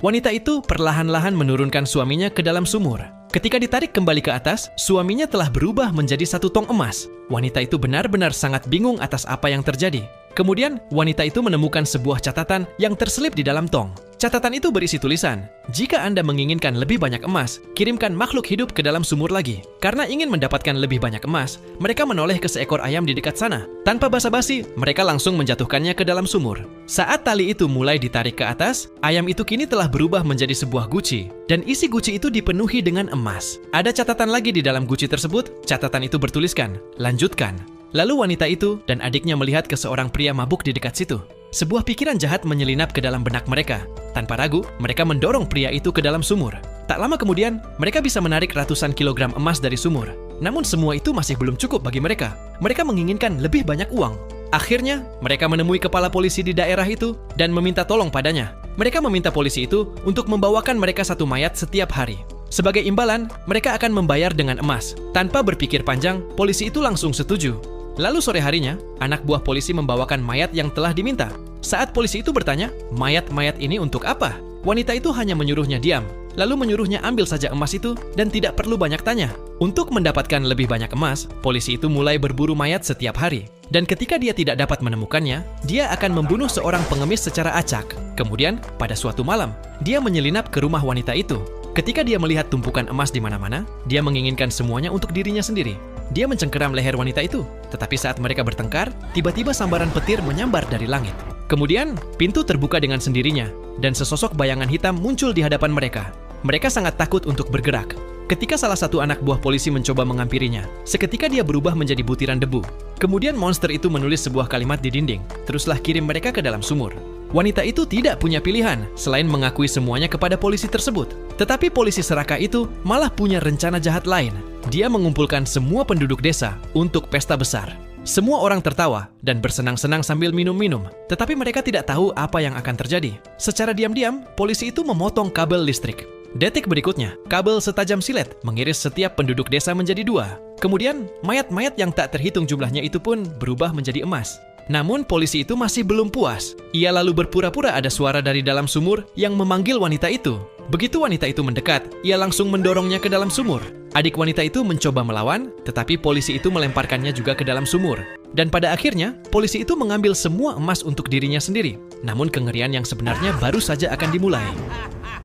Wanita itu perlahan-lahan menurunkan suaminya ke dalam sumur. Ketika ditarik kembali ke atas, suaminya telah berubah menjadi 1 tong emas. Wanita itu benar-benar sangat bingung atas apa yang terjadi. Kemudian, wanita itu menemukan sebuah catatan yang terselip di dalam tong. Catatan itu berisi tulisan, "Jika Anda menginginkan lebih banyak emas, kirimkan makhluk hidup ke dalam sumur lagi." Karena ingin mendapatkan lebih banyak emas, mereka menoleh ke seekor ayam di dekat sana. Tanpa basa-basi, mereka langsung menjatuhkannya ke dalam sumur. Saat tali itu mulai ditarik ke atas, ayam itu kini telah berubah menjadi sebuah guci. Dan isi guci itu dipenuhi dengan emas. Ada catatan lagi di dalam guci tersebut. Catatan itu bertuliskan, "Lanjutkan." Lalu wanita itu dan adiknya melihat ke seorang pria mabuk di dekat situ. Sebuah pikiran jahat menyelinap ke dalam benak mereka. Tanpa ragu, mereka mendorong pria itu ke dalam sumur. Tak lama kemudian, mereka bisa menarik ratusan kilogram emas dari sumur. Namun semua itu masih belum cukup bagi mereka. Mereka menginginkan lebih banyak uang. Akhirnya, mereka menemui kepala polisi di daerah itu dan meminta tolong padanya. Mereka meminta polisi itu untuk membawakan mereka 1 mayat setiap hari. Sebagai imbalan, mereka akan membayar dengan emas. Tanpa berpikir panjang, polisi itu langsung setuju. Lalu sore harinya, anak buah polisi membawakan mayat yang telah diminta. Saat polisi itu bertanya, "Mayat-mayat ini untuk apa?" Wanita itu hanya menyuruhnya diam, lalu menyuruhnya ambil saja emas itu dan tidak perlu banyak tanya. Untuk mendapatkan lebih banyak emas, polisi itu mulai berburu mayat setiap hari. Dan ketika dia tidak dapat menemukannya, dia akan membunuh seorang pengemis secara acak. Kemudian, pada suatu malam, dia menyelinap ke rumah wanita itu. Ketika dia melihat tumpukan emas di mana-mana, dia menginginkan semuanya untuk dirinya sendiri. Dia mencengkeram leher wanita itu, tetapi saat mereka bertengkar, tiba-tiba sambaran petir menyambar dari langit. Kemudian, pintu terbuka dengan sendirinya, dan sesosok bayangan hitam muncul di hadapan mereka. Mereka sangat takut untuk bergerak. Ketika salah satu anak buah polisi mencoba mengampirinya, seketika dia berubah menjadi butiran debu. Kemudian monster itu menulis sebuah kalimat di dinding, "Teruslah kirim mereka ke dalam sumur." Wanita itu tidak punya pilihan selain mengakui semuanya kepada polisi tersebut. Tetapi polisi serakah itu malah punya rencana jahat lain. Dia mengumpulkan semua penduduk desa untuk pesta besar. Semua orang tertawa dan bersenang-senang sambil minum-minum, tetapi mereka tidak tahu apa yang akan terjadi. Secara diam-diam, polisi itu memotong kabel listrik. Detik berikutnya, kabel setajam silet mengiris setiap penduduk desa menjadi 2. Kemudian, mayat-mayat yang tak terhitung jumlahnya itu pun berubah menjadi emas. Namun polisi itu masih belum puas. Ia lalu berpura-pura ada suara dari dalam sumur yang memanggil wanita itu. Begitu wanita itu mendekat, ia langsung mendorongnya ke dalam sumur. Adik wanita itu mencoba melawan, tetapi polisi itu melemparkannya juga ke dalam sumur. Dan pada akhirnya, polisi itu mengambil semua emas untuk dirinya sendiri. Namun kengerian yang sebenarnya baru saja akan dimulai.